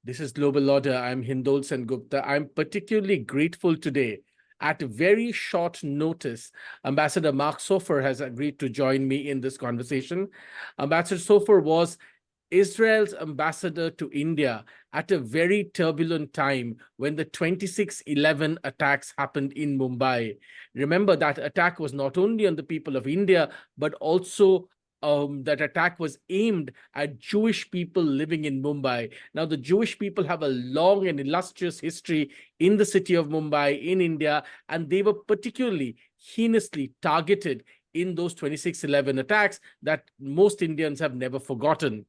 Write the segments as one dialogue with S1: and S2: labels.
S1: This is Global Order. I'm Hindol Sengupta. I'm particularly grateful today. At very short notice, Ambassador Mark Sofer has agreed to join me in this conversation. Ambassador Sofer was Israel's ambassador to India at a very turbulent time when the 26/11 attacks happened in Mumbai. Remember, that attack was not only on the people of India, but also that attack was aimed at Jewish people living in Mumbai. Now, the Jewish people have a long and illustrious history in the city of Mumbai, in India, and they were particularly heinously targeted in those 26/11 attacks that most Indians have never forgotten.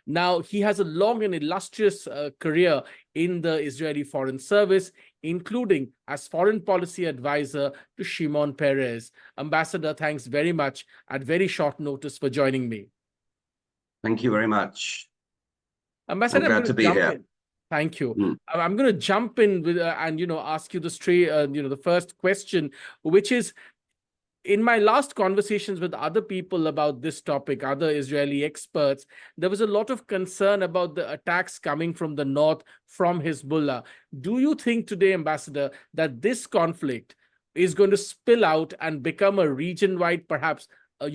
S1: Now, he has a long and illustrious career in the Israeli Foreign Service, including as foreign policy advisor to Shimon Peres. Ambassador, thanks very much at very short notice for joining me.
S2: Thank you very much.
S1: Ambassador,
S2: I'm glad to be here.
S1: Thank you. I'm going to jump in with and ask you the first question, which is, in my last conversations with other people about this topic, other Israeli experts, there was a lot of concern about the attacks coming from the north, from Hezbollah. Do you think today, Ambassador, that this conflict is going to spill out and become a region-wide, perhaps, a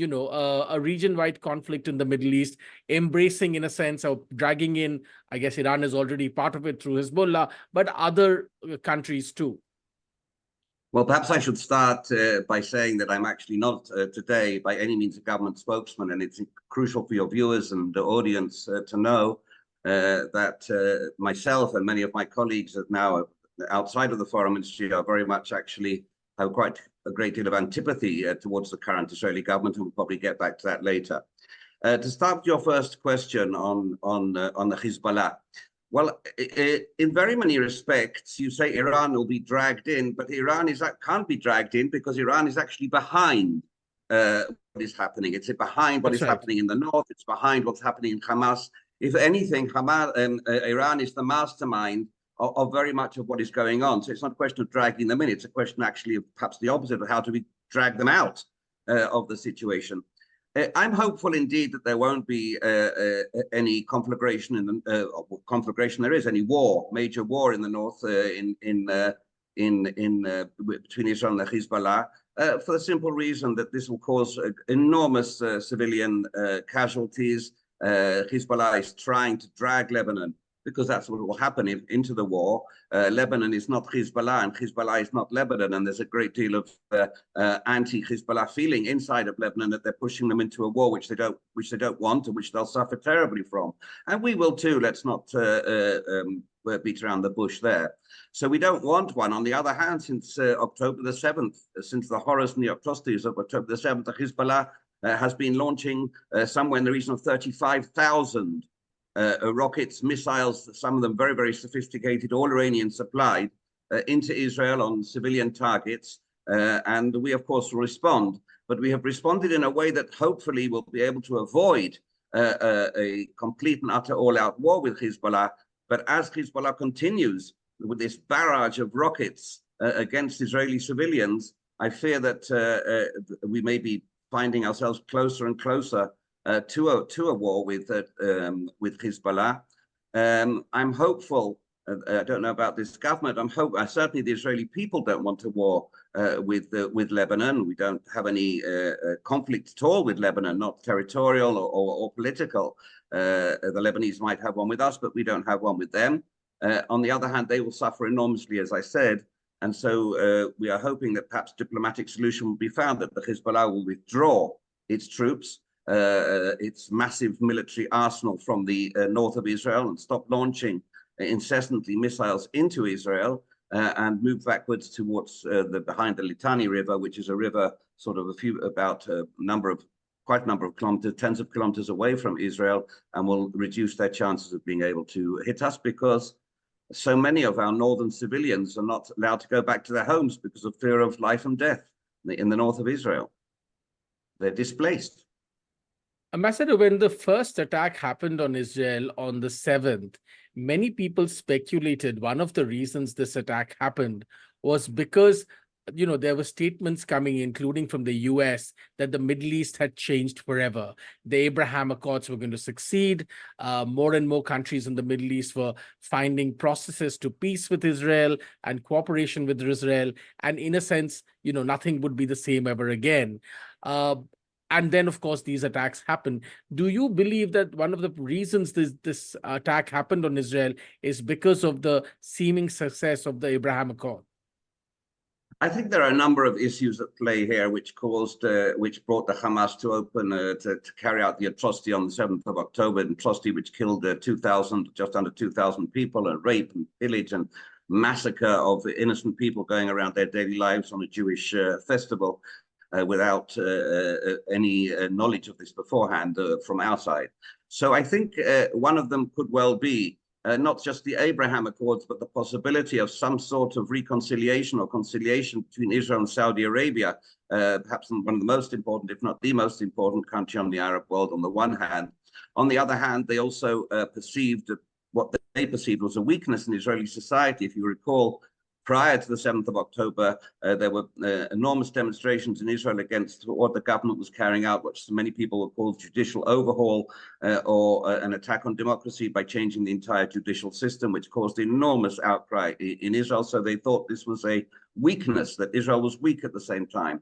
S1: region-wide conflict in the Middle East, embracing, in a sense, of dragging in, I guess Iran is already part of it through Hezbollah, but other countries too?
S2: Well, perhaps I should start by saying that I'm actually not today by any means a government spokesman, and it's crucial for your viewers and the audience to know that myself and many of my colleagues that now outside of the foreign ministry are very much actually have quite a great deal of antipathy towards the current Israeli government, and we'll probably get back to that later. To start with your first question on the Hezbollah. Well, in very many respects, you say Iran will be dragged in, but Iran can't be dragged in because Iran is actually behind what is happening. It's behind what is happening in the north. It's behind what's happening in Hamas. If anything, Iran is the mastermind of very much of what is going on. So it's not a question of dragging them in. It's a question actually of perhaps the opposite, of how do we drag them out of the situation. I'm hopeful indeed that there won't be any conflagration there is any major war in the north between Israel and Hezbollah, for the simple reason that this will cause enormous civilian casualties. Hezbollah is trying to drag Lebanon, because that's what will happen into the war. Lebanon is not Hezbollah, and Hezbollah is not Lebanon, and there's a great deal of anti-Hezbollah feeling inside of Lebanon that they're pushing them into a war which they don't want, and which they'll suffer terribly from. And we will too. Let's not beat around the bush there. So we don't want one. On the other hand, since October the 7th, since the horrors and the atrocities of October the 7th, Hezbollah has been launching somewhere in the region of 35,000 rockets, missiles, some of them very, very sophisticated, all Iranian supplied, into Israel on civilian targets. And we, of course, will respond. But we have responded in a way that hopefully will be able to avoid a complete and utter all-out war with Hezbollah. But as Hezbollah continues with this barrage of rockets against Israeli civilians, I fear that we may be finding ourselves closer and closer to a war with Hezbollah. I'm hopeful. I don't know about this government. Certainly the Israeli people don't want a war with Lebanon. We don't have any conflict at all with Lebanon, not territorial or political. The Lebanese might have one with us, but we don't have one with them. On the other hand, they will suffer enormously, as I said. And so we are hoping that perhaps a diplomatic solution will be found, that the Hezbollah will withdraw its troops, its massive military arsenal from the north of Israel, and stop launching incessantly missiles into Israel, and move backwards towards behind the Litani River, which is a river sort of quite a number of kilometers, tens of kilometers away from Israel, and will reduce their chances of being able to hit us, because so many of our northern civilians are not allowed to go back to their homes because of fear of life and death in the north of Israel. They're displaced.
S1: Ambassador, when the first attack happened on Israel on the 7th, many people speculated one of the reasons this attack happened was because there were statements coming, including from the US, that the Middle East had changed forever. The Abraham Accords were going to succeed. More and more countries in the Middle East were finding processes to peace with Israel and cooperation with Israel. And in a sense, nothing would be the same ever again. And then, of course, these attacks happen. Do you believe that one of the reasons this attack happened on Israel is because of the seeming success of the Abraham Accord?
S2: I think there are a number of issues at play here, which brought the Hamas to open to carry out the atrocity on the 7th of October, an atrocity which killed just under 2,000 people, and rape and pillage and massacre of innocent people going around their daily lives on a Jewish festival without any knowledge of this beforehand from our side. So I think one of them could well be not just the Abraham Accords, but the possibility of some sort of reconciliation or conciliation between Israel and Saudi Arabia, perhaps one of the most important, if not the most important country on the Arab world on the one hand. On the other hand, they also perceived what they perceived was a weakness in Israeli society. If you recall, prior to the 7th of October, there were enormous demonstrations in Israel against what the government was carrying out, which many people would call judicial overhaul or an attack on democracy by changing the entire judicial system, which caused enormous outcry in Israel. So they thought this was a weakness, that Israel was weak at the same time.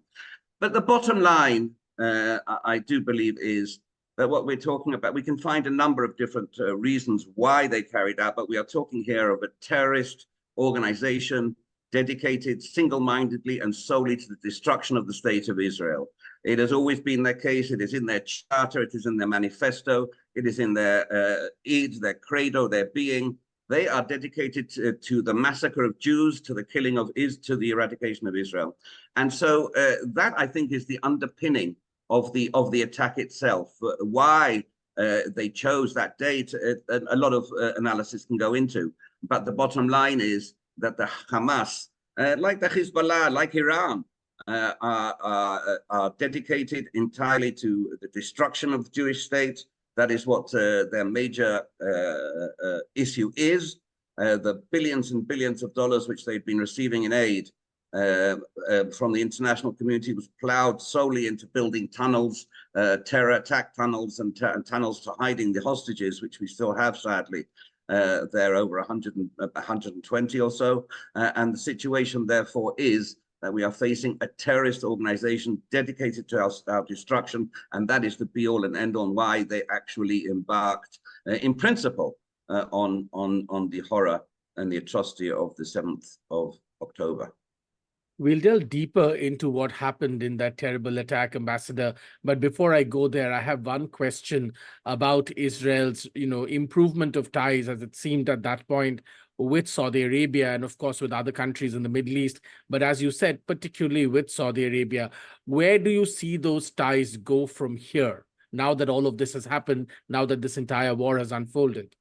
S2: But the bottom line, I do believe, is that what we're talking about, we can find a number of different reasons why they carried out, but we are talking here of a terrorist organization dedicated single-mindedly and solely to the destruction of the state of Israel. It has always been their case. It is in their charter. It is in their manifesto. It is in their Eid, their credo, their being. They are dedicated to the massacre of Jews, to the killing of to the eradication of Israel. And so that, I think, is the underpinning of the attack itself. Why they chose that date, a lot of analysis can go into. But the bottom line is that the Hamas, like the Hezbollah, like Iran, are dedicated entirely to the destruction of the Jewish state. That is what their major issue is. The billions and billions of dollars which they've been receiving in aid from the international community was plowed solely into building tunnels, terror attack tunnels, and tunnels to hiding the hostages, which we still have, sadly. There are over 120 or so. And the situation, therefore, is that we are facing a terrorist organization dedicated to our destruction. And that is the be-all and end-all why they actually embarked, in principle, on the horror and the atrocity of the 7th of October.
S1: We'll delve deeper into what happened in that terrible attack, Ambassador. But before I go there, I have one question about Israel's, improvement of ties, as it seemed at that point, with Saudi Arabia and, of course, with other countries in the Middle East. But as you said, particularly with Saudi Arabia, where do you see those ties go from here, now that all of this has happened, now that this entire war has unfolded?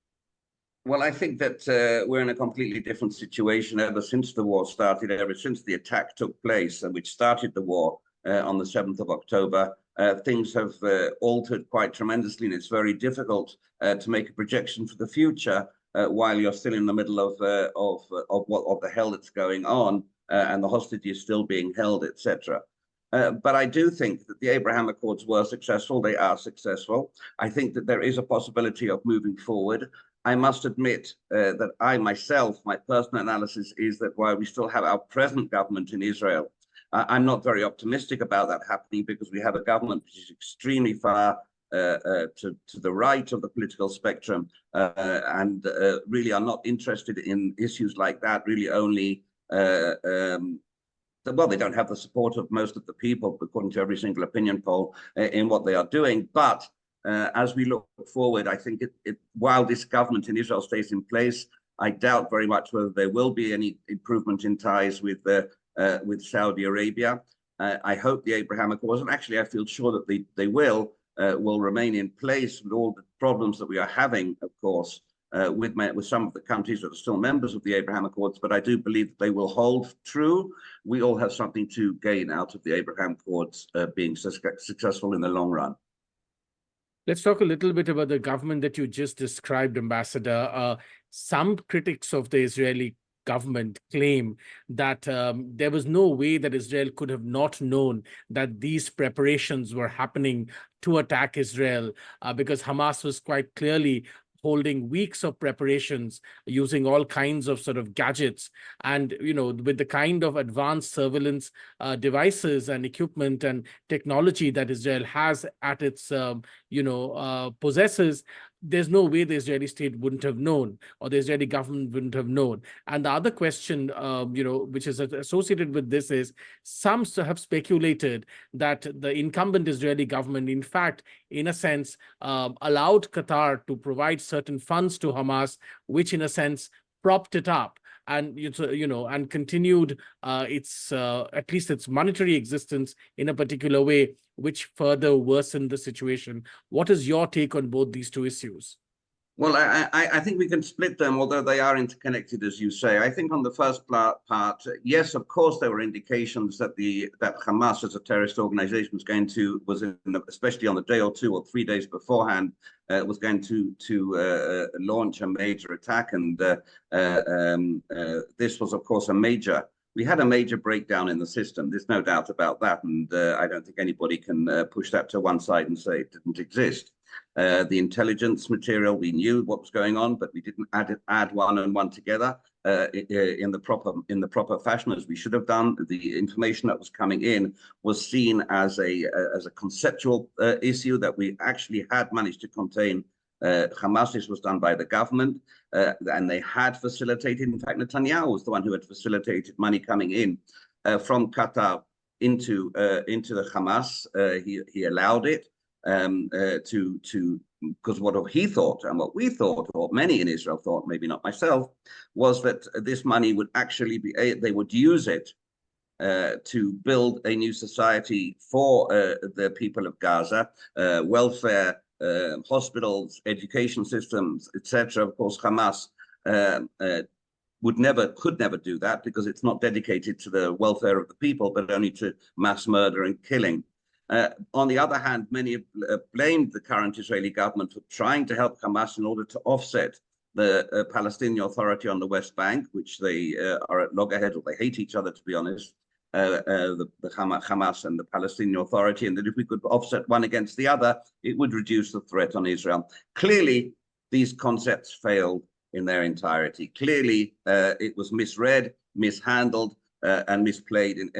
S2: Well, I think that we're in a completely different situation ever since the war started, ever since the attack took place, which started the war on the 7th of October. Things have altered quite tremendously, and it's very difficult to make a projection for the future while you're still in the middle of the hell that's going on and the hostage is still being held, etc. But I do think that the Abraham Accords were successful. They are successful. I think that there is a possibility of moving forward. I must admit that I myself, my personal analysis is that while we still have our present government in Israel, I'm not very optimistic about that happening, because we have a government which is extremely far to the right of the political spectrum and really are not interested in issues like that, really only, well, they don't have the support of most of the people, according to every single opinion poll, in what they are doing. But as we look forward, I think while this government in Israel stays in place, I doubt very much whether there will be any improvement in ties with Saudi Arabia. I hope the Abraham Accords, and actually I feel sure that they will remain in place with all the problems that we are having, of course, with some of the countries that are still members of the Abraham Accords, but I do believe that they will hold true. We all have something to gain out of the Abraham Accords being successful in the long run.
S1: Let's talk a little bit about the government that you just described, Ambassador. Some critics of the Israeli government claim that there was no way that Israel could have not known that these preparations were happening to attack Israel, because Hamas was quite clearly holding weeks of preparations using all kinds of sort of gadgets, and with the kind of advanced surveillance devices and equipment and technology that Israel has at its possesses. There's no way the Israeli state wouldn't have known, or the Israeli government wouldn't have known. And the other question, which is associated with this, is some have speculated that the incumbent Israeli government, in fact, in a sense, allowed Qatar to provide certain funds to Hamas, which in a sense propped it up and and continued its at least its monetary existence in a particular way, which further worsened the situation. What is your take on both these two issues?
S2: Well, I think we can split them, although they are interconnected, as you say. I think on the first part, yes, of course, there were indications that that Hamas as a terrorist organization especially on the day or 2 or 3 days beforehand, was going to launch a major attack, and this was, of course, we had a major breakdown in the system. There's no doubt about that, and I don't think anybody can push that to one side and say it didn't exist. The intelligence material, we knew what was going on, but we didn't add one and one together in the proper fashion, as we should have done. The information that was coming in was seen as a conceptual issue that we actually had managed to contain. Hamas. This was done by the government, and they had facilitated. In fact, Netanyahu was the one who had facilitated money coming in from Qatar into the Hamas. He allowed it because what he thought, and what we thought, or many in Israel thought, maybe not myself, was that this money would actually they would use it to build a new society for the people of Gaza, welfare, hospitals, education systems, etc. Of course, Hamas could never do that, because it's not dedicated to the welfare of the people, but only to mass murder and killing. On the other hand, many have blamed the current Israeli government for trying to help Hamas in order to offset the Palestinian Authority on the West Bank, which they are at loggerheads, or they hate each other, to be honest, the Hamas and the Palestinian Authority, and that if we could offset one against the other, it would reduce the threat on Israel. Clearly, these concepts failed in their entirety. Clearly, it was misread, mishandled, and misplayed in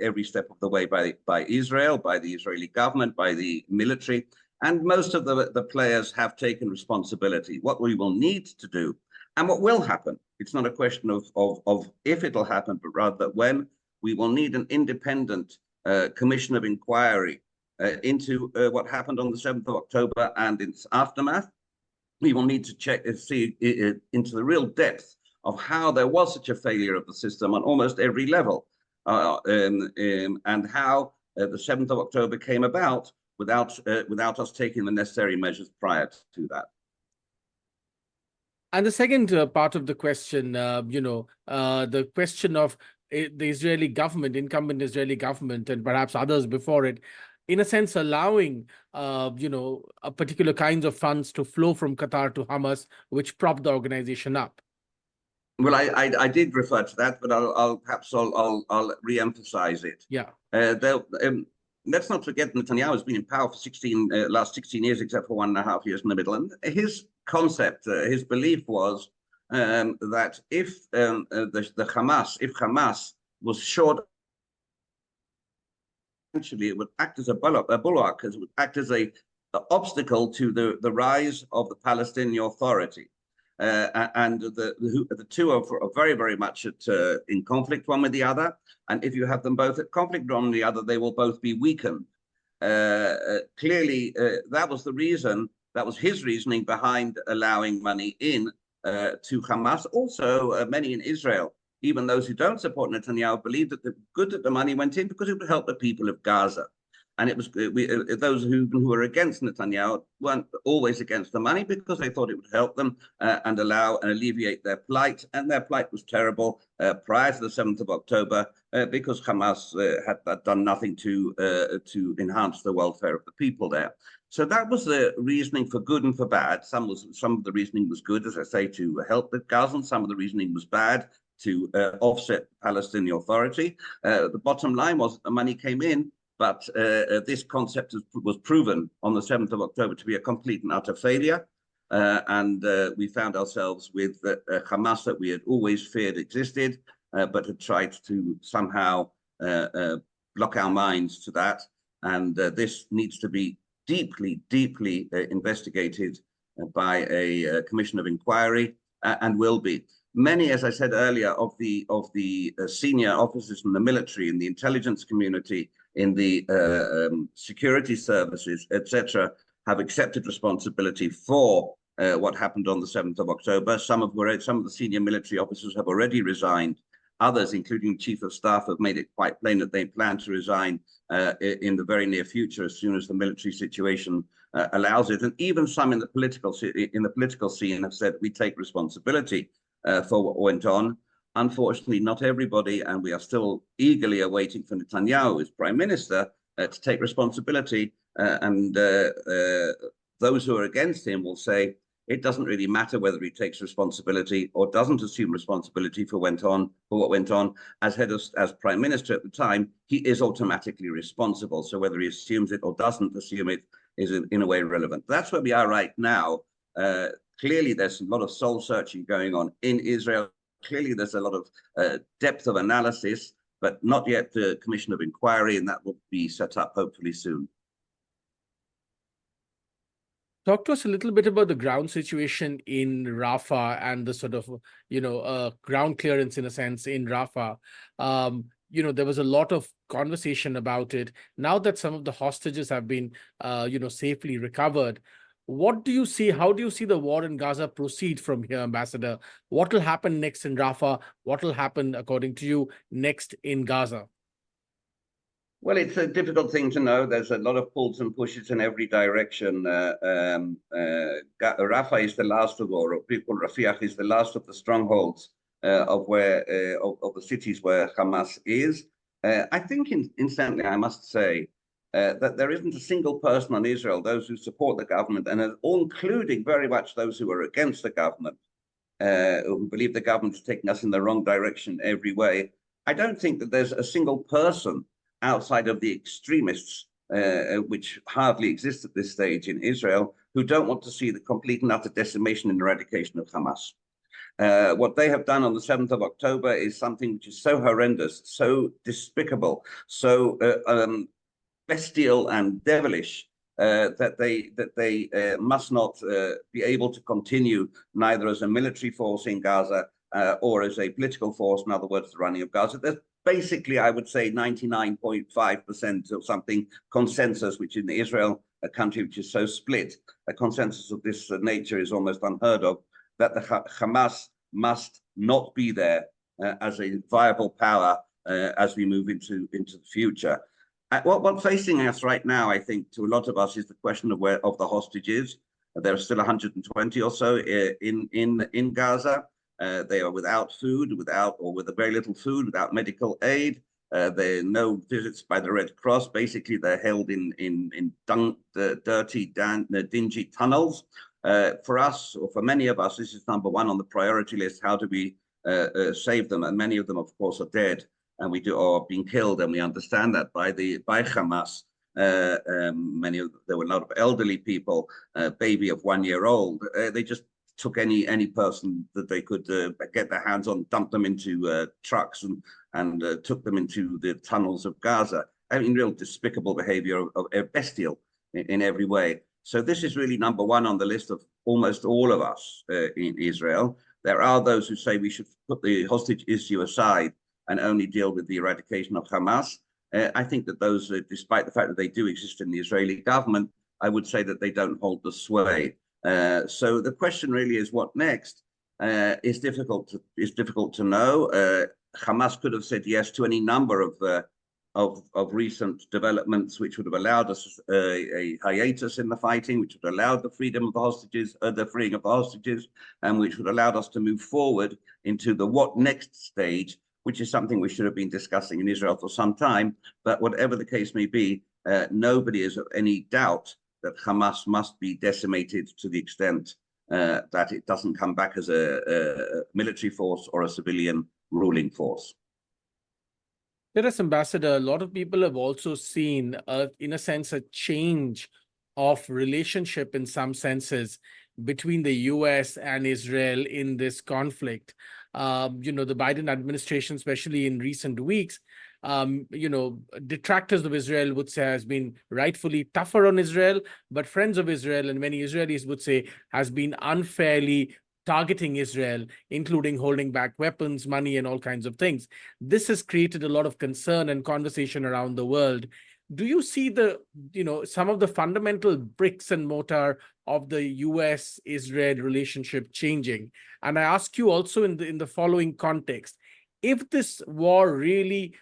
S2: every step of the way by Israel, by the Israeli government, by the military, and most of the players have taken responsibility. What we will need to do, and what will happen, it's not a question of if it'll happen, but rather when. We will need an independent commission of inquiry into what happened on the 7th of October and its aftermath. We will need to see into the real depth of how there was such a failure of the system on almost every level, and how the 7th of October came about without us taking the necessary measures prior to that.
S1: And the second part of the question, the question of the Israeli government, incumbent Israeli government, and perhaps others before it, in a sense, allowing, a particular kinds of funds to flow from Qatar to Hamas, which propped the organization up.
S2: Well, I did refer to that, but I'll re-emphasize it.
S1: Yeah.
S2: Let's not forget Netanyahu has been in power for last 16 years, except for 1.5 years in the middle. And his concept, his belief was that if Hamas was short, essentially it would act as a bulwark, it would act as an obstacle to the rise of the Palestinian Authority. And the two are very, very much in conflict one with the other. And if you have them both at conflict one with the other, they will both be weakened. Clearly, that was the reason, that was his reasoning behind allowing money in to Hamas. Also, many in Israel, even those who don't support Netanyahu, believe that the good that the money went in because it would help the people of Gaza. And it was those who were against Netanyahu weren't always against the money, because they thought it would help them and allow and alleviate their plight. And their plight was terrible prior to the 7th of October because Hamas had done nothing to enhance the welfare of the people there. So that was the reasoning for good and for bad. Some of the reasoning was good, as I say, to help the Gazans. Some of the reasoning was bad to offset the Palestinian Authority. The bottom line was that the money came in, but this concept was proven on the 7th of October to be a complete and utter failure. And we found ourselves with Hamas that we had always feared existed, but had tried to somehow block our minds to that. And this needs to be deeply, deeply investigated by a commission of inquiry, and will be. Many, as I said earlier, of the senior officers in the military, in the intelligence community, in the security services, etc., have accepted responsibility for what happened on the 7th of October. Some of the senior military officers have already resigned. Others, including Chief of Staff, have made it quite plain that they plan to resign in the very near future, as soon as the military situation allows it. And even some in the political scene have said we take responsibility for what went on. Unfortunately, not everybody, and we are still eagerly awaiting for Netanyahu as Prime Minister to take responsibility. And those who are against him will say it doesn't really matter whether he takes responsibility or doesn't assume responsibility for what went on. As Prime Minister at the time, he is automatically responsible. So whether he assumes it or doesn't assume it is in a way relevant. That's where we are right now. Clearly, there's a lot of soul searching going on in Israel. Clearly, there's a lot of depth of analysis, but not yet the commission of inquiry, and that will be set up hopefully soon.
S1: Talk to us a little bit about the ground situation in Rafah and the sort of, ground clearance, in a sense, in Rafah. There was a lot of conversation about it. Now that some of the hostages have been, safely recovered, what do you see? How do you see the war in Gaza proceed from here, Ambassador? What will happen next in Rafah? What will happen, according to you, next in Gaza?
S2: Well, it's a difficult thing to know. There's a lot of pulls and pushes in every direction. Rafah is the last of, or people, Rafiah is the last of the strongholds of the cities where Hamas is. I think, incidentally, I must say that there isn't a single person on Israel, those who support the government, and all including very much those who are against the government, who believe the government is taking us in the wrong direction every way. I don't think that there's a single person outside of the extremists, which hardly exist at this stage in Israel, who don't want to see the complete and utter decimation and eradication of Hamas. What they have done on the 7th of October is something which is so horrendous, so despicable, so bestial and devilish, that they must not be able to continue, neither as a military force in Gaza or as a political force, in other words, the running of Gaza. There's basically, I would say, 99.5% or something consensus, which in Israel, a country which is so split, a consensus of this nature is almost unheard of, that the Hamas must not be there as a viable power as we move into the future. What's facing us right now, I think, to a lot of us, is the question of the hostages. There are still 120 or so in Gaza. They are without food, with very little food, without medical aid. There are no visits by the Red Cross. Basically, they're held in dirty, dingy tunnels. For us, or for many of us, this is number one on the priority list. How do we save them? And many of them, of course, are dead, and are being killed, and we understand that by Hamas. There were a lot of elderly people, a baby of 1 year old. They just took any person that they could get their hands on, dumped them into trucks and took them into the tunnels of Gaza. I mean, real despicable behavior, of bestial in every way. So this is really number one on the list of almost all of us in Israel. There are those who say we should put the hostage issue aside and only deal with the eradication of Hamas. I think that those, despite the fact that they do exist in the Israeli government, I would say that they don't hold the sway. So the question really is, what next? Is difficult to know. Hamas could have said yes to any number of recent developments, which would have allowed us a hiatus in the fighting, which would have allowed the freedom of the hostages, the freeing of the hostages, and which would have allowed us to move forward into the what next stage, which is something we should have been discussing in Israel for some time. But whatever the case may be, nobody is of any doubt that Hamas must be decimated to the extent that it doesn't come back as a military force or a civilian ruling force.
S1: Yes, Ambassador, a lot of people have also seen, in a sense, a change of relationship in some senses between the US and Israel in this conflict. The Biden administration, especially in recent weeks, detractors of Israel would say has been rightfully tougher on Israel, but friends of Israel and many Israelis would say has been unfairly targeting Israel, including holding back weapons, money, and all kinds of things. This has created a lot of concern and conversation around the world. Do you see some of the fundamental bricks and mortar of the US-Israel relationship changing? And I ask you also in the following context, if this war really,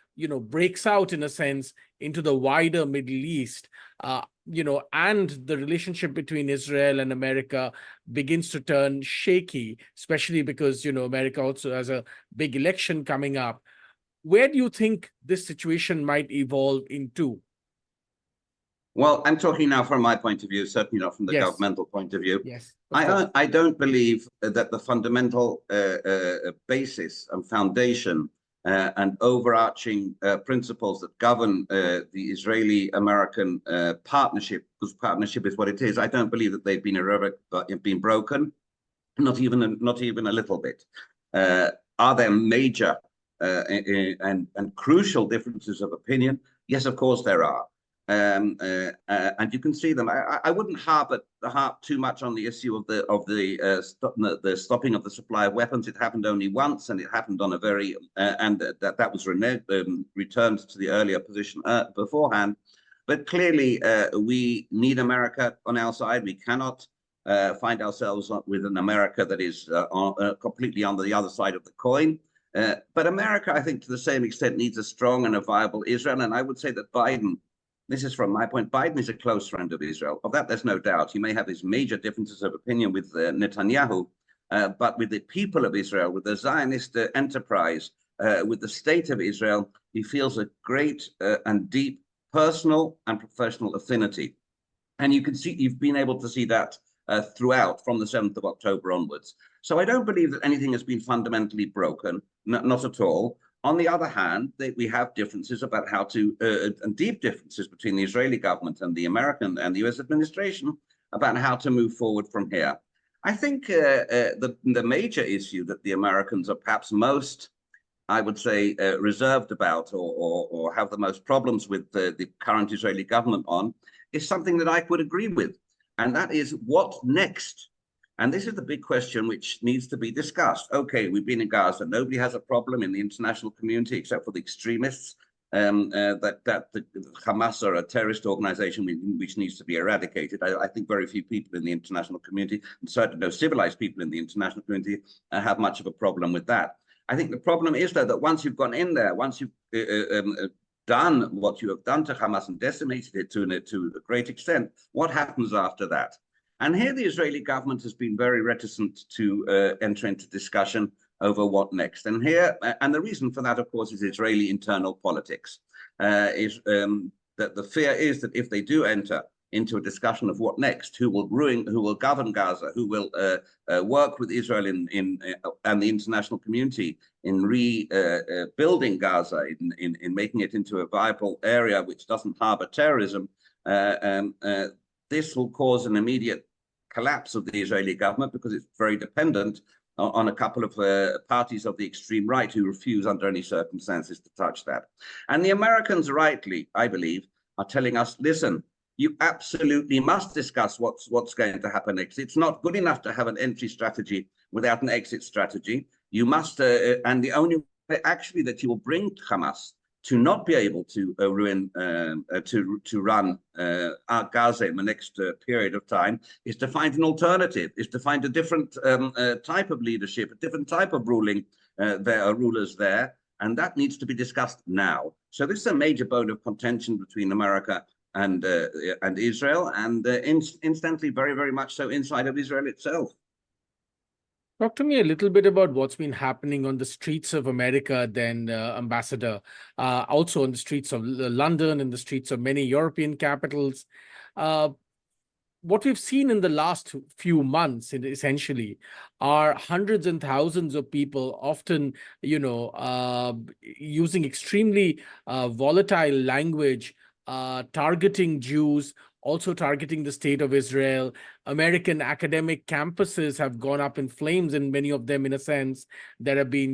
S1: breaks out in a sense into the wider Middle East, and the relationship between Israel and America begins to turn shaky, especially because, America also has a big election coming up. Where do you think this situation might evolve into?
S2: Well, I'm talking now from my point of view, certainly not from the governmental point of view.
S1: Yes.
S2: I don't believe that the fundamental basis and foundation and overarching principles that govern the Israeli-American partnership, because partnership is what it is, I don't believe that they've been broken, not even a little bit. Are there major and crucial differences of opinion? Yes, of course there are. And you can see them. I wouldn't harp too much on the issue of the stopping of the supply of weapons. It happened only once, and it happened on a very and that was returned to the earlier position beforehand. But clearly, we need America on our side. We cannot find ourselves with an America that is completely on the other side of the coin. But America, I think, to the same extent, needs a strong and a viable Israel. And I would say that Biden. This is from my point. Biden is a close friend of Israel. Of that, there's no doubt. He may have his major differences of opinion with Netanyahu, but with the people of Israel, with the Zionist enterprise, with the state of Israel, he feels a great and deep personal and professional affinity. And you can see, you've been able to see that throughout from the 7th of October onwards. So I don't believe that anything has been fundamentally broken, not at all. On the other hand, we have differences about how to, and deep differences between the Israeli government and the American and the US administration about how to move forward from here. I think the major issue that the Americans are perhaps most, I would say, reserved about or have the most problems with the current Israeli government on is something that I would agree with. And that is what next? And this is the big question which needs to be discussed. Okay, we've been in Gaza. Nobody has a problem in the international community except for the extremists that the Hamas are a terrorist organization which needs to be eradicated. I think very few people in the international community, and certainly no civilized people in the international community, have much of a problem with that. I think the problem is, though, that once you've gone in there, once you've done what you have done to Hamas and decimated it to a great extent, what happens after that? And here the Israeli government has been very reticent to enter into discussion over what next. And the reason for that, of course, is Israeli internal politics. That the fear is that if they do enter into a discussion of what next, who will govern Gaza, who will work with Israel and the international community in rebuilding Gaza, in making it into a viable area which doesn't harbor terrorism, this will cause an immediate collapse of the Israeli government because it's very dependent on a couple of parties of the extreme right who refuse under any circumstances to touch that. And the Americans, rightly, I believe, are telling us, listen, you absolutely must discuss what's going to happen next. It's not good enough to have an entry strategy without an exit strategy. You must, and the only way actually that you will bring Hamas to not be able to run Gaza in the next period of time is to find an alternative, is to find a different type of leadership, a different type of ruling. There are rulers there, and that needs to be discussed now. So this is a major bone of contention between America and Israel, and incidentally, very, very much so inside of Israel itself.
S1: Talk to me a little bit about what's been happening on the streets of America then, Ambassador, also on the streets of London and the streets of many European capitals. what we've seen in the last few months, essentially, are hundreds and thousands of people, often, using extremely volatile language, targeting Jews, also targeting the state of Israel. American academic campuses have gone up in flames, and many of them, in a sense. There have been,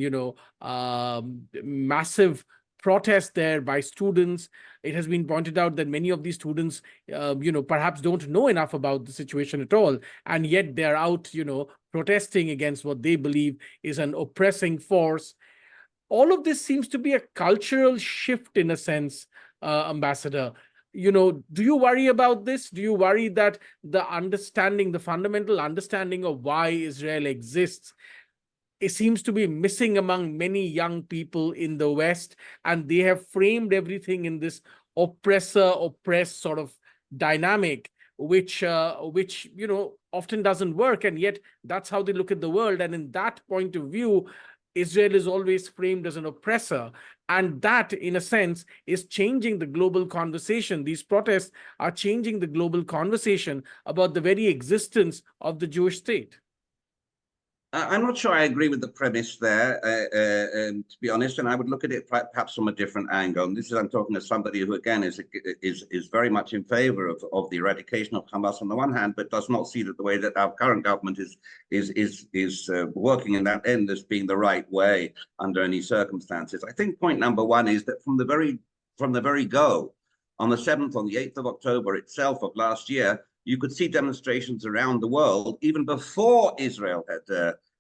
S1: massive protests there by students. It has been pointed out that many of these students, perhaps don't know enough about the situation at all, and yet they're out, protesting against what they believe is an oppressing force. All of this seems to be a cultural shift, in a sense, Ambassador. Do you worry about this? Do you worry that the fundamental understanding of why Israel exists, it seems to be missing among many young people in the West, and they have framed everything in this oppressed sort of dynamic, which often doesn't work, and yet that's how they look at the world. And in that point of view, Israel is always framed as an oppressor, and that, in a sense, is changing the global conversation. These protests are changing the global conversation about the very existence of the Jewish state.
S2: I'm not sure I agree with the premise there, to be honest, and I would look at it perhaps from a different angle. And this is, I'm talking to somebody who, again, is very much in favor of the eradication of Hamas on the one hand, but does not see that the way that our current government is working in that end as being the right way under any circumstances. I think point number one is that from the very go, on the 7th, on the 8th of October itself of last year, you could see demonstrations around the world, even before Israel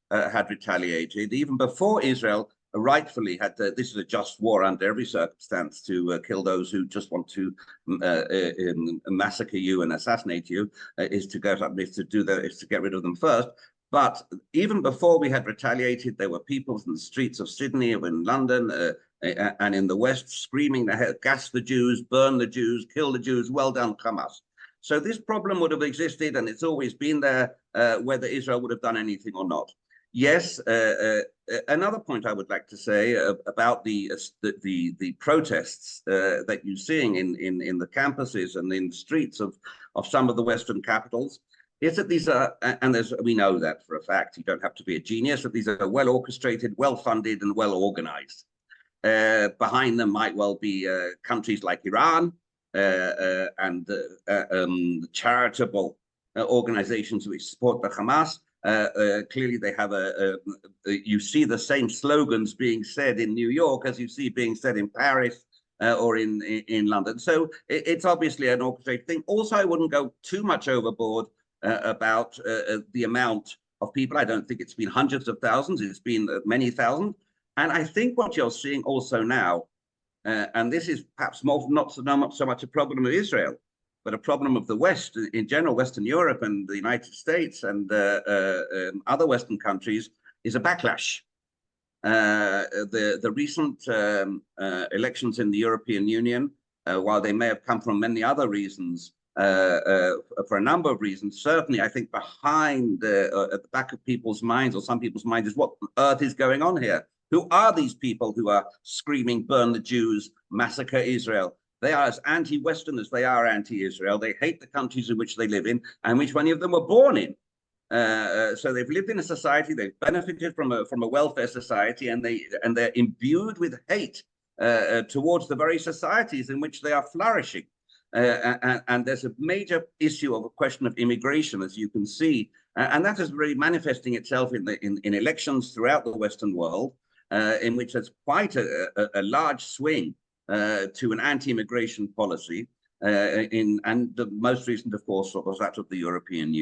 S2: had retaliated, even before Israel rightfully had, this is a just war under every circumstance, to kill those who just want to massacre you and assassinate you, is to get rid of them first. But even before we had retaliated, there were people in the streets of Sydney or in London and in the West screaming, gas the Jews, burn the Jews, kill the Jews, well done, Hamas. So this problem would have existed, and it's always been there, whether Israel would have done anything or not. Yes, another point I would like to say about the protests that you're seeing in the campuses and in the streets of some of the Western capitals is that these are, and we know that for a fact, you don't have to be a genius, that these are well orchestrated, well funded, and well organized. Behind them might well be countries like Iran, and charitable organizations which support the Hamas. Clearly, they have you see the same slogans being said in New York as you see being said in Paris or in London. So it's obviously an orchestrated thing. Also, I wouldn't go too much overboard about the amount of people. I don't think it's been hundreds of thousands. It's been many thousand. And I think what you're seeing also now, and this is perhaps not so much a problem of Israel, but a problem of the West in general, Western Europe and the United States and other Western countries, is a backlash. The recent elections in the European Union, while they may have come from many other reasons, for a number of reasons, certainly I think behind at the back of people's minds, or some people's minds, is what on earth is going on here? Who are these people who are screaming, burn the Jews, massacre Israel? They are as anti-Western as they are anti-Israel. They hate the countries in which they live in and which many of them were born in. So they've lived in a society, they've benefited from a welfare society, and they're imbued with hate towards the very societies in which they are flourishing. And there's a major issue of a question of immigration, as you can see, and that is really manifesting itself in elections throughout the Western world, in which there's quite a large swing to an anti-immigration policy. And the most recent, of course, was that of the European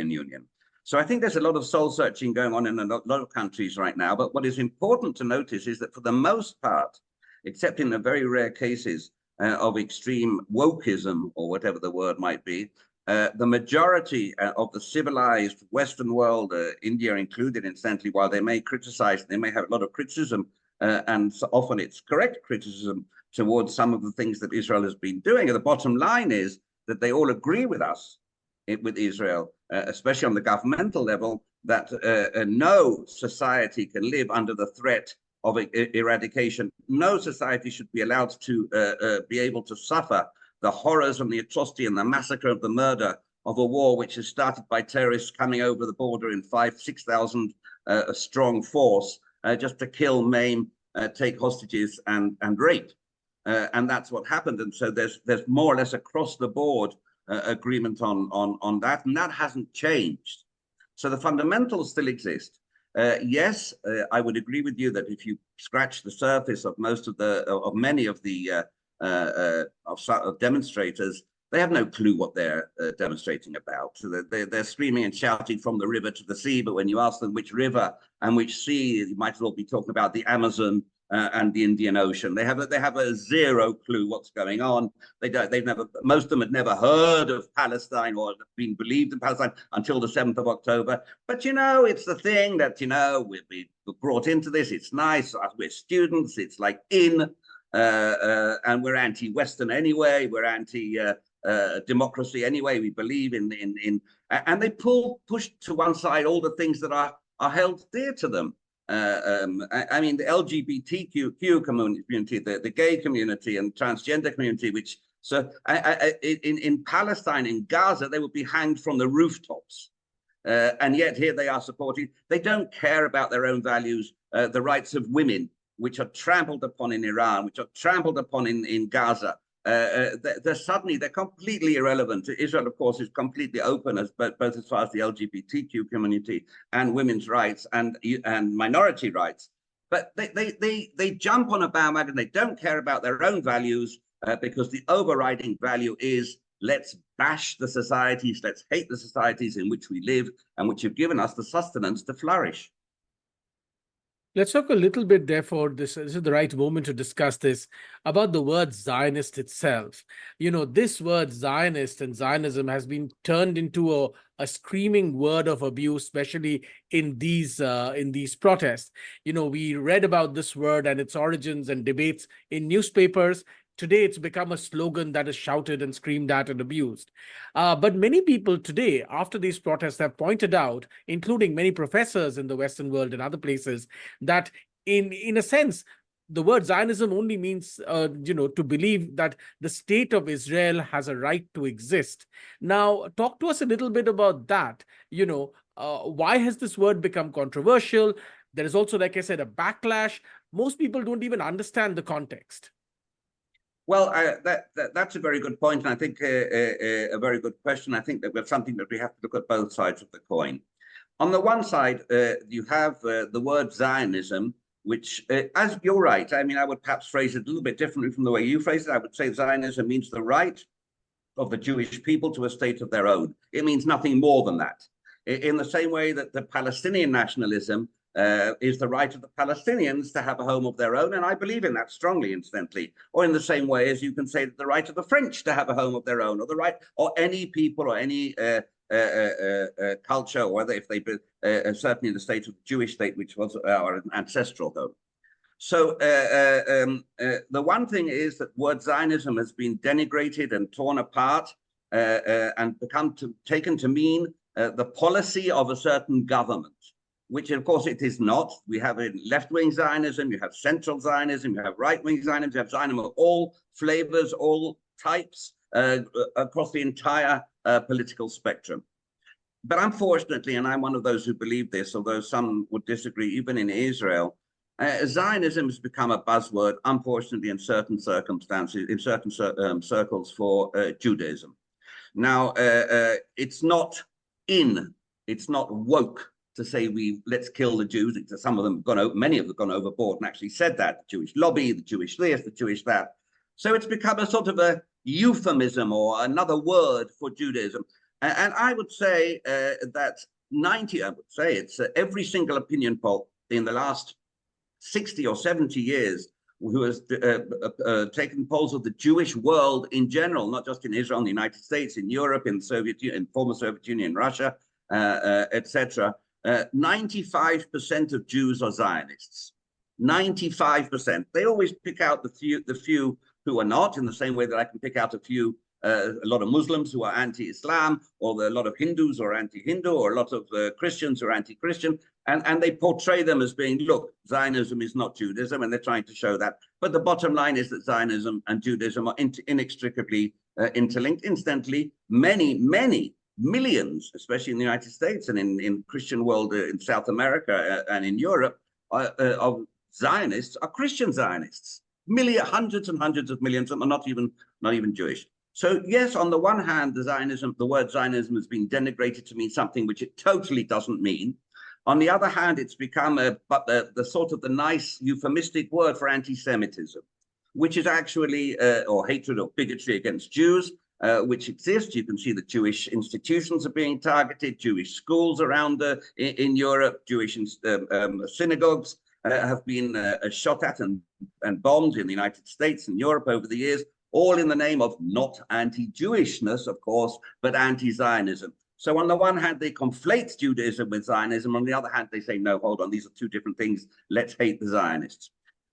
S2: Union. So I think there's a lot of soul searching going on in a lot of countries right now. But what is important to notice is that for the most part, except in the very rare cases of extreme wokeism, or whatever the word might be, the majority of the civilized Western world, India included, incidentally, while they may criticize, they may have a lot of criticism, and so often it's correct criticism towards some of the things that Israel has been doing. And the bottom line is that they all agree with us, with Israel, especially on the governmental level, that no society can live under the threat of eradication. No society should be allowed to be able to suffer the horrors and the atrocity and the massacre of the murder of a war which is started by terrorists coming over the border in 5,000-6,000 strong force just to kill, maim, take hostages and rape. And that's what happened. And so there's more or less across the board agreement on that, and that hasn't changed. So the fundamentals still exist. Yes, I would agree with you that if you scratch the surface of many of the demonstrators, they have no clue what they're demonstrating about. So they're screaming and shouting from the river to the sea, but when you ask them which river and which sea, you might as well be talking about the Amazon and the Indian Ocean. They have a zero clue what's going on. Most of them had never heard of Palestine or been believed in Palestine until the 7th of October. But it's the thing that we were brought into this. It's nice. We're students. It's like and we're anti-Western anyway. We're anti-democracy anyway. We believe in and they push to one side all the things that are held dear to them. I mean, the LGBTQ community, the gay community and transgender community, which in Palestine, in Gaza, they would be hanged from the rooftops. And yet here they are supporting, they don't care about their own values, the rights of women, which are trampled upon in Iran, which are trampled upon in Gaza. They're completely irrelevant. Israel, of course, is completely open both as far as the LGBTQ community and women's rights and minority rights. But they jump on a bandwagon. They don't care about their own values because the overriding value is let's bash the societies, let's hate the societies in which we live and which have given us the sustenance to flourish.
S1: Let's talk a little bit, therefore, this is the right moment to discuss this, about the word Zionist itself. This word Zionist and Zionism has been turned into a screaming word of abuse, especially in these protests. We read about this word and its origins and debates in newspapers. Today, it's become a slogan that is shouted and screamed at and abused. But many people today, after these protests, have pointed out, including many professors in the Western world and other places, that in a sense, the word Zionism only means, to believe that the state of Israel has a right to exist. Now, talk to us a little bit about that. Why has this word become controversial? There is also, like I said, a backlash. Most people don't even understand the context.
S2: Well, that's a very good point, and I think a very good question. I think that we're something that we have to look at both sides of the coin. On the one side, you have the word Zionism, which, as you're right, I mean, I would perhaps phrase it a little bit differently from the way you phrase it. I would say Zionism means the right of the Jewish people to a state of their own. It means nothing more than that. In the same way that the Palestinian nationalism is the right of the Palestinians to have a home of their own, and I believe in that strongly, incidentally. Or in the same way as you can say that the right of the French to have a home of their own, or the right, or any people, or any culture, or whether if they certainly the state of the Jewish state, which was our ancestral home. So the one thing is that word Zionism has been denigrated and torn apart and taken to mean the policy of a certain government, which of course it is not. We have left-wing Zionism, you have central Zionism, you have right-wing Zionism, you have Zionism of all flavors, all types across the entire political spectrum. But unfortunately, and I'm one of those who believe this, although some would disagree, even in Israel, Zionism has become a buzzword, unfortunately, in certain circumstances, in certain circles for Judaism. Now, it's not woke to say let's kill the Jews. Some of them many of them have gone overboard and actually said that, the Jewish lobby, the Jewish this, the Jewish that. So it's become a sort of a euphemism or another word for Judaism. And I would say it's every single opinion poll in the last 60 or 70 years who has taken polls of the Jewish world in general, not just in Israel, in the United States, in Europe, in former Soviet Union, Russia, etc. 95% of Jews are Zionists. 95%. They always pick out the few who are not, in the same way that I can pick out a lot of Muslims who are anti-Islam, or a lot of Hindus who are anti-Hindu, or a lot of Christians who are anti-Christian, and they portray them as being, look, Zionism is not Judaism, and they're trying to show that. But the bottom line is that Zionism and Judaism are inextricably interlinked. Incidentally, many millions, especially in the United States and in Christian world in South America and in Europe, of Zionists are Christian Zionists. Hundreds and hundreds of millions are not even Jewish. So yes, on the one hand, the word Zionism has been denigrated to mean something which it totally doesn't mean. On the other hand, it's become the sort of the nice euphemistic word for anti-Semitism, which is actually, or hatred or bigotry against Jews, which exists. You can see that Jewish institutions are being targeted, Jewish schools around in Europe, Jewish synagogues have been shot at and bombed in the United States and Europe over the years, all in the name of not anti-Jewishness, of course, but anti-Zionism. So on the one hand, they conflate Judaism with Zionism. On the other hand, they say, no, hold on, these are two different things. Let's hate the Zionists.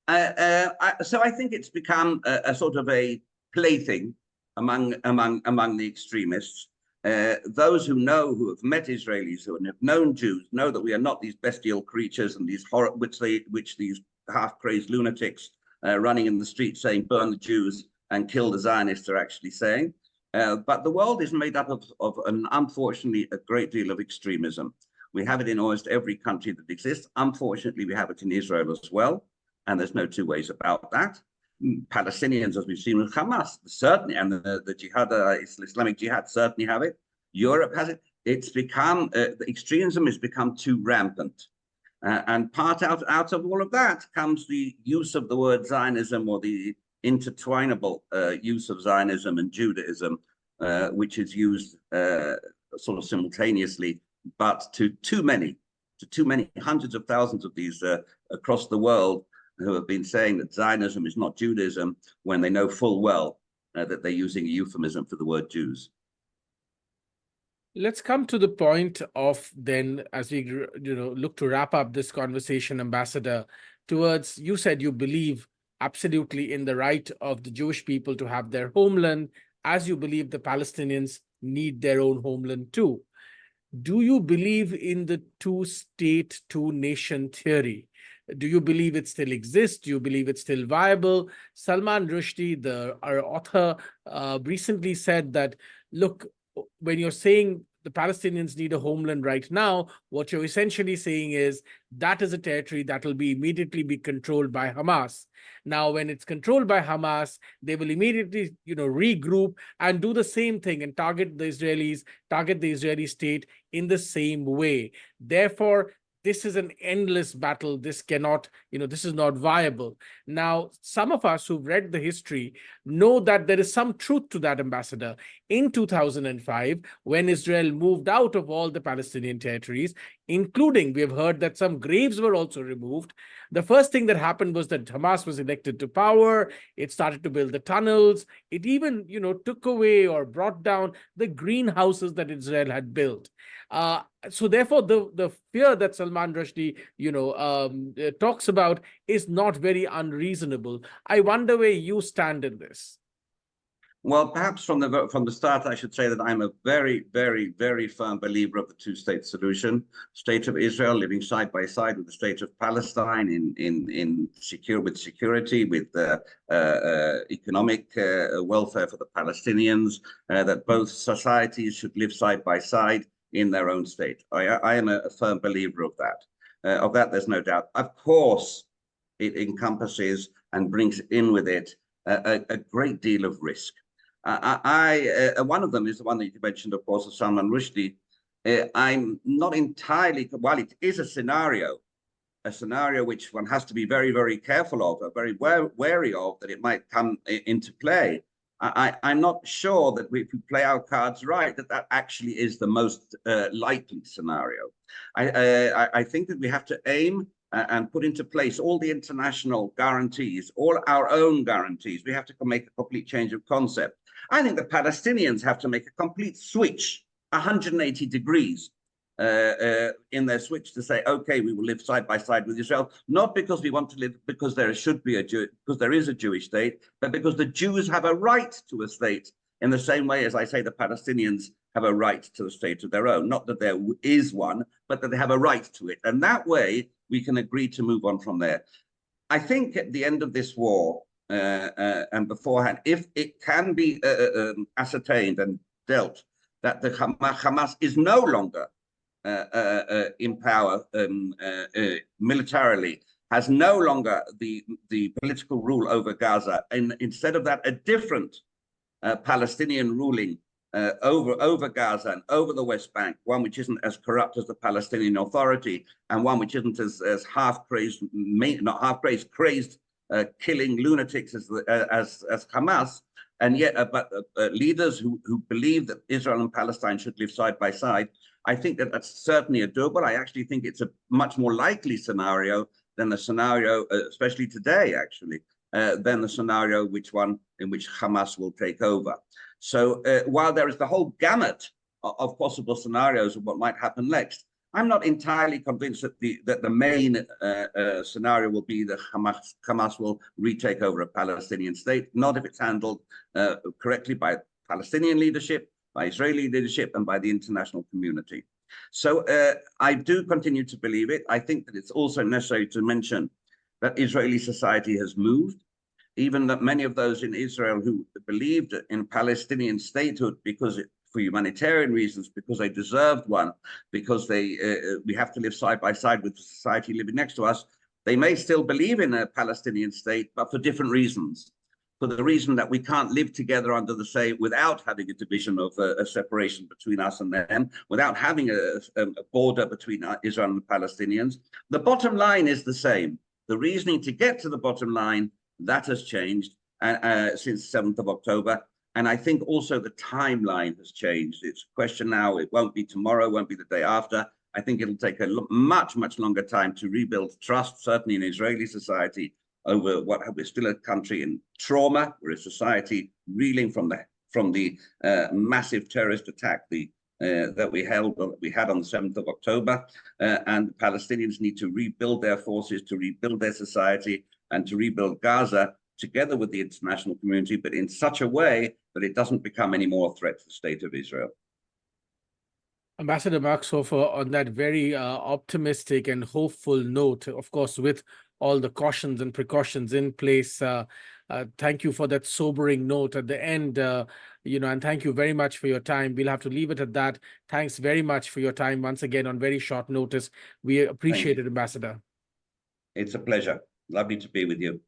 S2: So I think it's become a sort of a plaything among the extremists. Those who have met Israelis, who have known Jews, know that we are not these bestial creatures and these horror, which these half-crazed lunatics running in the streets saying burn the Jews and kill the Zionists are actually saying. But the world is made up of unfortunately, a great deal of extremism. We have it in almost every country that exists. Unfortunately, we have it in Israel as well. And there's no two ways about that. Palestinians, as we've seen with Hamas, certainly, and the jihad, Islamic Jihad certainly have it. Europe has it. It's become, the extremism has become too rampant. And part out of all of that comes the use of the word Zionism, or the intertwinable use of Zionism and Judaism, which is used sort of simultaneously, but to too many, hundreds of thousands of these across the world, who have been saying that Zionism is not Judaism when they know full well that they're using a euphemism for the word Jews.
S1: Let's come to the point of then, as we look to wrap up this conversation, Ambassador, towards, you said you believe absolutely in the right of the Jewish people to have their homeland, as you believe the Palestinians need their own homeland too. Do you believe in the two-state, two-nation theory? Do you believe it still exists? Do you believe it's still viable? Salman Rushdie, our author, recently said that, look, when you're saying the Palestinians need a homeland right now, what you're essentially saying is that is a territory that will immediately be controlled by Hamas. Now, when it's controlled by Hamas, they will immediately, regroup and do the same thing and target the Israeli state in the same way. Therefore, this is an endless battle. This cannot, this is not viable. Now, some of us who've read the history know that there is some truth to that, Ambassador. In 2005, when Israel moved out of all the Palestinian territories, including, we have heard that some graves were also removed. The first thing that happened was that Hamas was elected to power. It started to build the tunnels. It even, took away or brought down the greenhouses that Israel had built. So therefore, the fear that Salman Rushdie, talks about is not very unreasonable. I wonder where you stand in this.
S2: Well, perhaps from the start, I should say that I'm a very, very, very firm believer of the two-state solution. State of Israel living side by side with the state of Palestine with security, with economic welfare for the Palestinians. That both societies should live side by side in their own state. I am a firm believer of that. Of that, there's no doubt. Of course, it encompasses and brings in with it a great deal of risk. One of them is the one that you mentioned, of course, of Salman Rushdie. I'm not entirely, while it is a scenario which one has to be very, very careful of, very wary of, that it might come into play. I'm not sure that if we play our cards right, that actually is the most likely scenario. I think that we have to aim and put into place all the international guarantees, all our own guarantees. We have to make a complete change of concept. I think the Palestinians have to make a complete switch, 180 degrees in their switch, to say, okay, we will live side by side with Israel, not because we want to live because there is a Jewish state, but because the Jews have a right to a state in the same way as I say the Palestinians have a right to a state of their own. Not that there is one, but that they have a right to it. And that way we can agree to move on from there. I think at the end of this war, and beforehand, if it can be ascertained and dealt that the Hamas is no longer in power militarily, has no longer the political rule over Gaza, and instead of that, a different Palestinian ruling over Gaza and over the West Bank, one which isn't as corrupt as the Palestinian Authority, and one which isn't as half-crazed, not half-crazed, crazed, killing lunatics as Hamas, and yet but leaders who believe that Israel and Palestine should live side by side. I think that that's certainly a doable. I actually think it's a much more likely scenario than the scenario, especially today, actually, than the scenario in which Hamas will take over. So while there is the whole gamut of possible scenarios of what might happen next, I'm not entirely convinced that the main scenario will be that Hamas will retake over a Palestinian state, not if it's handled correctly by Palestinian leadership, by Israeli leadership, and by the international community. So I do continue to believe it. I think that it's also necessary to mention that Israeli society has moved, even that many of those in Israel who believed in Palestinian statehood for humanitarian reasons, because they deserved one, because we have to live side by side with the society living next to us, they may still believe in a Palestinian state, but for different reasons. For the reason that we can't live together under the same without having a division of a separation between us and them, without having a border between Israel and the Palestinians. The bottom line is the same. The reasoning to get to the bottom line, that has changed since 7th of October. And I think also the timeline has changed. It's a question now, it won't be tomorrow, won't be the day after. I think it'll take a much, much longer time to rebuild trust, certainly in Israeli society, over what we're still a country in trauma. We're a society reeling from the massive terrorist attack that we had on the 7th of October. And Palestinians need to rebuild their forces, to rebuild their society, and to rebuild Gaza together with the international community, but in such a way that it doesn't become any more a threat to the state of Israel.
S1: Ambassador Mark Sofer, on that very optimistic and hopeful note, of course, with all the cautions and precautions in place, thank you for that sobering note at the end, and thank you very much for your time. We'll have to leave it at that. Thanks very much for your time once again on very short notice. We appreciate it, Ambassador.
S2: It's a pleasure. Lovely to be with you.